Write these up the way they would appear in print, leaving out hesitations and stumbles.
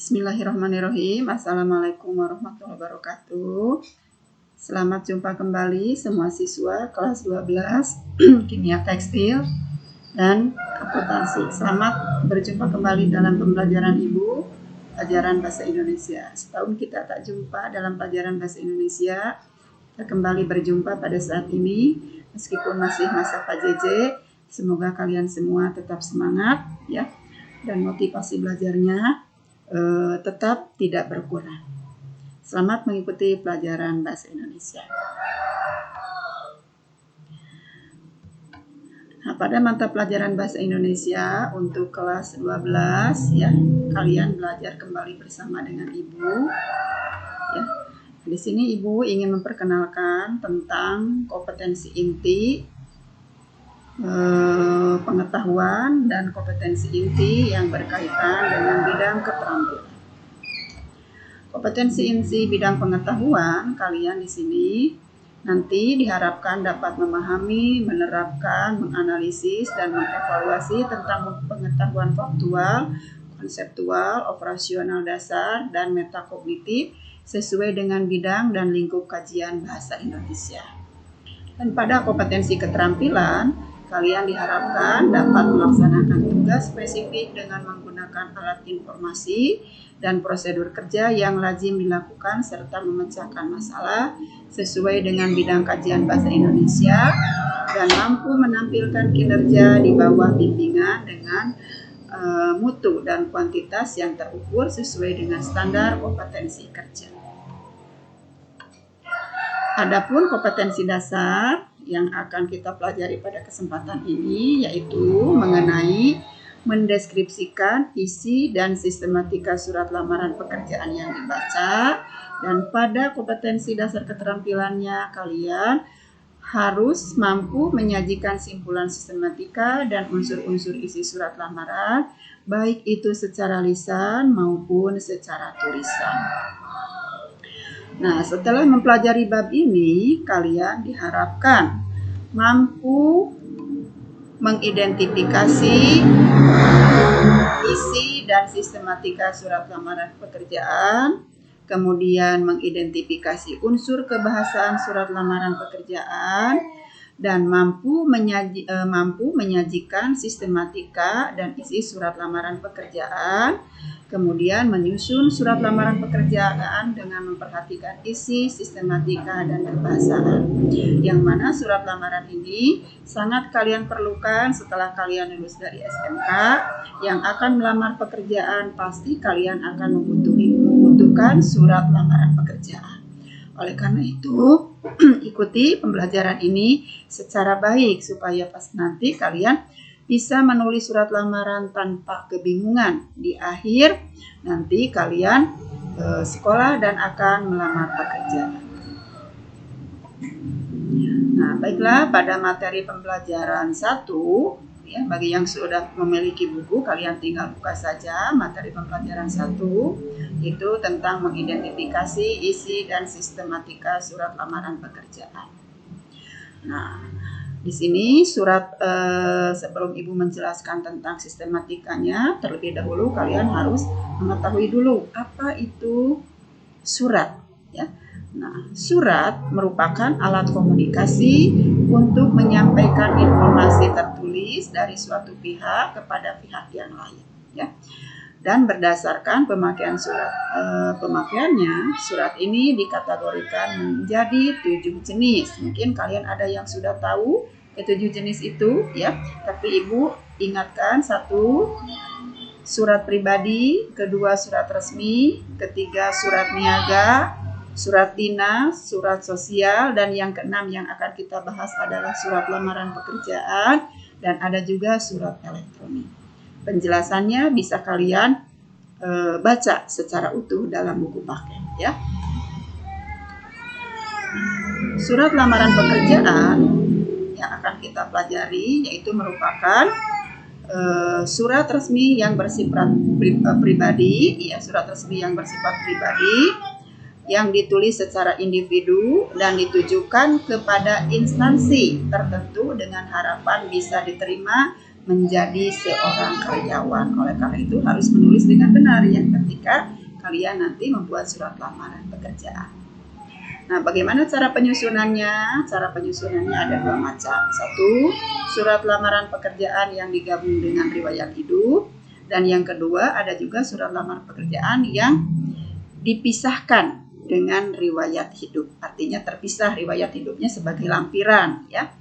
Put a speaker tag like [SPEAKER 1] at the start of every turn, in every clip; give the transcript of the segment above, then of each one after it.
[SPEAKER 1] Bismillahirrahmanirrahim. Assalamualaikum warahmatullahi wabarakatuh. Selamat jumpa kembali semua siswa kelas 12 kimia tekstil dan akuntansi. Selamat berjumpa kembali dalam pembelajaran Ibu, pelajaran bahasa Indonesia. Setahun kita tak jumpa dalam pelajaran bahasa Indonesia. Kita kembali berjumpa pada saat ini meskipun masih masa PJJ. Semoga kalian semua tetap semangat ya, dan motivasi belajarnya tetap tidak berkurang. Selamat mengikuti pelajaran bahasa Indonesia. Nah, pada mata pelajaran bahasa Indonesia untuk kelas 12 ya, kalian belajar kembali bersama dengan Ibu ya. Di sini Ibu ingin memperkenalkan tentang kompetensi inti, pengetahuan dan kompetensi inti yang berkaitan dengan bidang keterampilan. Kompetensi inti bidang pengetahuan kalian di sini nanti diharapkan dapat memahami, menerapkan, menganalisis dan mengevaluasi tentang pengetahuan faktual, konseptual, operasional dasar dan metakognitif sesuai dengan bidang dan lingkup kajian bahasa Indonesia. Dan pada kompetensi keterampilan kalian diharapkan dapat melaksanakan tugas spesifik dengan menggunakan alat informasi dan prosedur kerja yang lazim dilakukan serta memecahkan masalah sesuai dengan bidang kajian bahasa Indonesia dan mampu menampilkan kinerja di bawah bimbingan dengan mutu dan kuantitas yang terukur sesuai dengan standar kompetensi kerja. Adapun kompetensi dasar yang akan kita pelajari pada kesempatan ini yaitu mengenai mendeskripsikan isi dan sistematika surat lamaran pekerjaan yang dibaca, dan pada kompetensi dasar keterampilannya kalian harus mampu menyajikan simpulan sistematika dan unsur-unsur isi surat lamaran baik itu secara lisan maupun secara tulisan. Nah, setelah mempelajari bab ini, kalian diharapkan mampu mengidentifikasi isi dan sistematika surat lamaran pekerjaan, kemudian mengidentifikasi unsur kebahasaan surat lamaran pekerjaan, dan mampu menyajikan sistematika dan isi surat lamaran pekerjaan, kemudian menyusun surat lamaran pekerjaan dengan memperhatikan isi, sistematika, dan kebahasaan. Yang mana surat lamaran ini sangat kalian perlukan setelah kalian lulus dari SMK. Yang akan melamar pekerjaan pasti kalian akan membutuhkan surat lamaran pekerjaan. Oleh karena itu, ikuti pembelajaran ini secara baik supaya pas nanti kalian bisa menulis surat lamaran tanpa kebingungan. Di akhir nanti kalian sekolah dan akan melamar pekerjaan. Nah, baiklah, pada materi pembelajaran 1 ya, bagi yang sudah memiliki buku kalian tinggal buka saja materi pembelajaran 1, itu tentang mengidentifikasi isi dan sistematika surat lamaran pekerjaan. Nah, di sini surat sebelum Ibu menjelaskan tentang sistematikanya, terlebih dahulu kalian harus mengetahui dulu apa itu surat ya. Nah, surat merupakan alat komunikasi untuk menyampaikan informasi tertulis dari suatu pihak kepada pihak yang lain ya. Dan berdasarkan pemakaian surat, pemakaiannya surat ini dikategorikan menjadi 7 jenis. Mungkin kalian ada yang sudah tahu 7 jenis itu ya, tapi Ibu ingatkan: 1, surat pribadi, kedua surat resmi, ketiga surat niaga, surat dinas, surat sosial, dan yang keenam yang akan kita bahas adalah surat lamaran pekerjaan, dan ada juga surat elektronik. Penjelasannya bisa kalian baca secara utuh dalam buku paket ya. Surat lamaran pekerjaan yang akan kita pelajari yaitu merupakan surat resmi yang bersifat pribadi ya, surat resmi yang bersifat pribadi yang ditulis secara individu dan ditujukan kepada instansi tertentu dengan harapan bisa diterima menjadi seorang karyawan. Oleh karena itu harus menulis dengan benar ya ketika kalian nanti membuat surat lamaran pekerjaan. Nah, bagaimana cara penyusunannya? Cara penyusunannya ada dua macam. Satu, surat lamaran pekerjaan yang digabung dengan riwayat hidup. Dan yang kedua, ada juga surat lamaran pekerjaan yang dipisahkan dengan riwayat hidup. Artinya terpisah riwayat hidupnya sebagai lampiran, ya.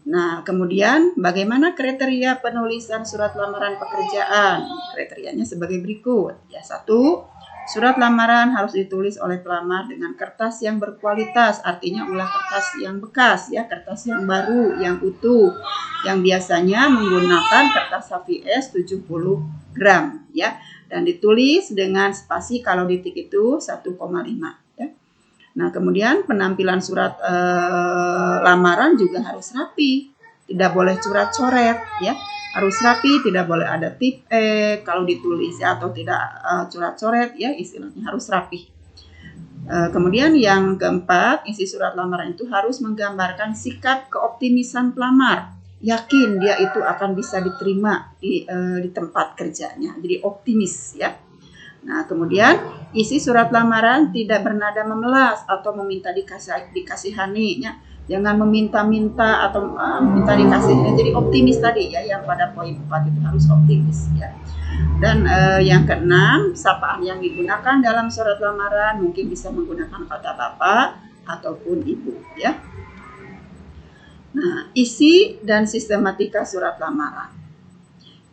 [SPEAKER 1] Nah, kemudian bagaimana kriteria penulisan surat lamaran pekerjaan? Kriterianya sebagai berikut. Ya, satu, surat lamaran harus ditulis oleh pelamar dengan kertas yang berkualitas, artinya ulah kertas yang bekas, ya, kertas yang baru, yang utuh, yang biasanya menggunakan kertas HVS 70 gram, ya, dan ditulis dengan spasi kalau di tik itu 1,5, ya. Nah, kemudian penampilan surat lamaran juga harus rapi, tidak boleh coret-coret, ya. Harus rapi, tidak boleh ada tip kalau ditulis ya, atau tidak coret-coret ya, istilahnya harus rapi. Kemudian yang keempat, isi surat lamaran itu harus menggambarkan sikap keoptimisan pelamar, yakin dia itu akan bisa diterima di tempat kerjanya, jadi optimis ya. Nah, kemudian isi surat lamaran tidak bernada memelas atau meminta dikasihani ya. Jangan meminta-minta atau minta dikasih. Jadi optimis tadi ya, yang pada poin 4 itu harus optimis ya. Dan yang keenam, sapaan yang digunakan dalam surat lamaran mungkin bisa menggunakan kata bapak ataupun ibu ya. Nah, isi dan sistematika surat lamaran.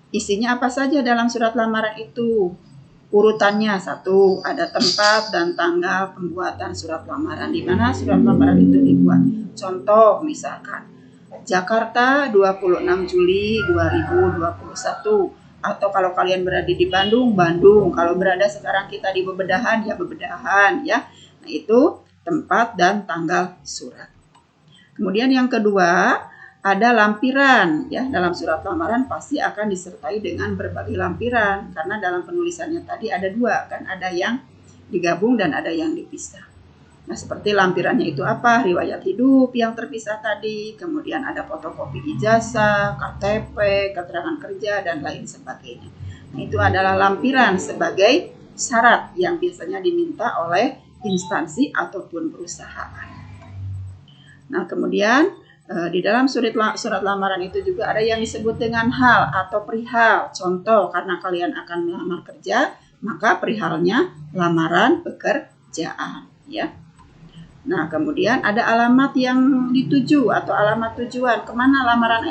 [SPEAKER 1] Isinya apa saja dalam surat lamaran itu? Urutannya satu, ada tempat dan tanggal pembuatan surat lamaran, di mana surat lamaran itu dibuat. Contoh misalkan Jakarta 26 Juli 2021, atau kalau kalian berada di Bandung, Bandung. Kalau berada sekarang kita di Bebedahan, ya Bebedahan ya. Nah, itu tempat dan tanggal surat. Kemudian yang kedua, ada lampiran ya. Dalam surat lamaran pasti akan disertai dengan berbagai lampiran, karena dalam penulisannya tadi ada dua kan, ada yang digabung dan ada yang dipisah. Nah, seperti lampirannya itu apa? Riwayat hidup yang terpisah tadi, kemudian ada fotokopi ijazah, KTP, keterangan kerja dan lain sebagainya. Nah, itu adalah lampiran sebagai syarat yang biasanya diminta oleh instansi ataupun perusahaan. Nah, kemudian di dalam surat lamaran itu juga ada yang disebut dengan hal atau perihal. Contoh, karena kalian akan melamar kerja, maka perihalnya lamaran pekerjaan ya. Nah, kemudian ada alamat yang dituju atau alamat tujuan, kemana lamaran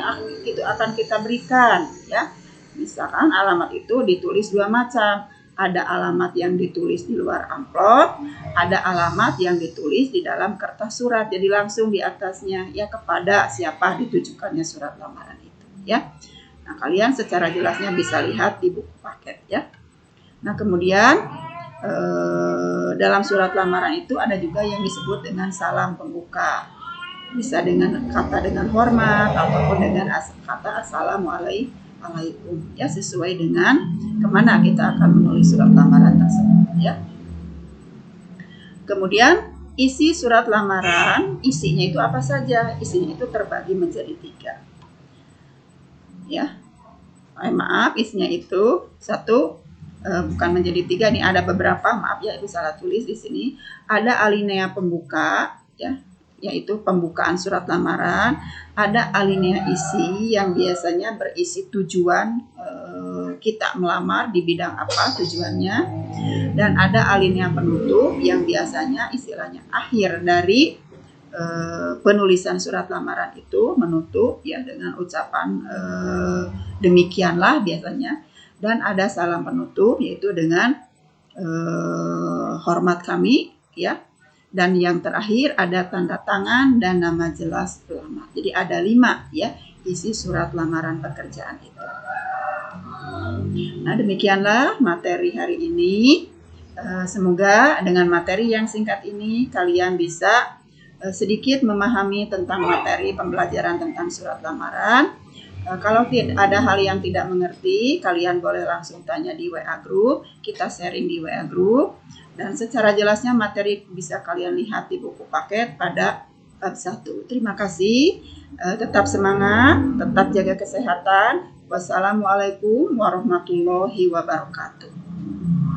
[SPEAKER 1] itu akan kita berikan ya. Misalkan alamat itu ditulis dua macam. Ada alamat yang ditulis di luar amplop, ada alamat yang ditulis di dalam kertas surat. Jadi langsung di atasnya ya, kepada siapa ditujukannya surat lamaran itu ya. Nah, kalian secara jelasnya bisa lihat di buku paket ya. Nah, kemudian dalam surat lamaran itu ada juga yang disebut dengan salam pembuka. Bisa dengan kata dengan hormat ataupun dengan kata assalamualaikum ya, sesuai dengan kemana kita akan menulis surat lamaran tersebut ya. Kemudian isi surat lamaran, isinya itu apa saja? Isinya itu terbagi menjadi 3 ya. Maaf, isinya itu bukan menjadi 3 nih, ada beberapa, maaf ya, Ibu salah tulis di sini. Ada alinea pembuka ya, yaitu pembukaan surat lamaran. Ada alinea isi yang biasanya berisi tujuan kita melamar di bidang apa tujuannya, dan ada alinea penutup yang biasanya istilahnya akhir dari penulisan surat lamaran itu, menutup ya dengan ucapan demikianlah biasanya. Dan ada salam penutup, yaitu dengan hormat kami ya. Dan yang terakhir ada tanda tangan dan nama jelas pelamar. Jadi ada 5 ya isi surat lamaran pekerjaan itu. Nah, demikianlah materi hari ini. Semoga dengan materi yang singkat ini kalian bisa sedikit memahami tentang materi pembelajaran tentang surat lamaran. Kalau ada hal yang tidak mengerti, kalian boleh langsung tanya di WA Group. Kita sharing di WA Group. Dan secara jelasnya materi bisa kalian lihat di buku paket pada bab 1. Terima kasih. Tetap semangat, tetap jaga kesehatan. Wassalamualaikum warahmatullahi wabarakatuh.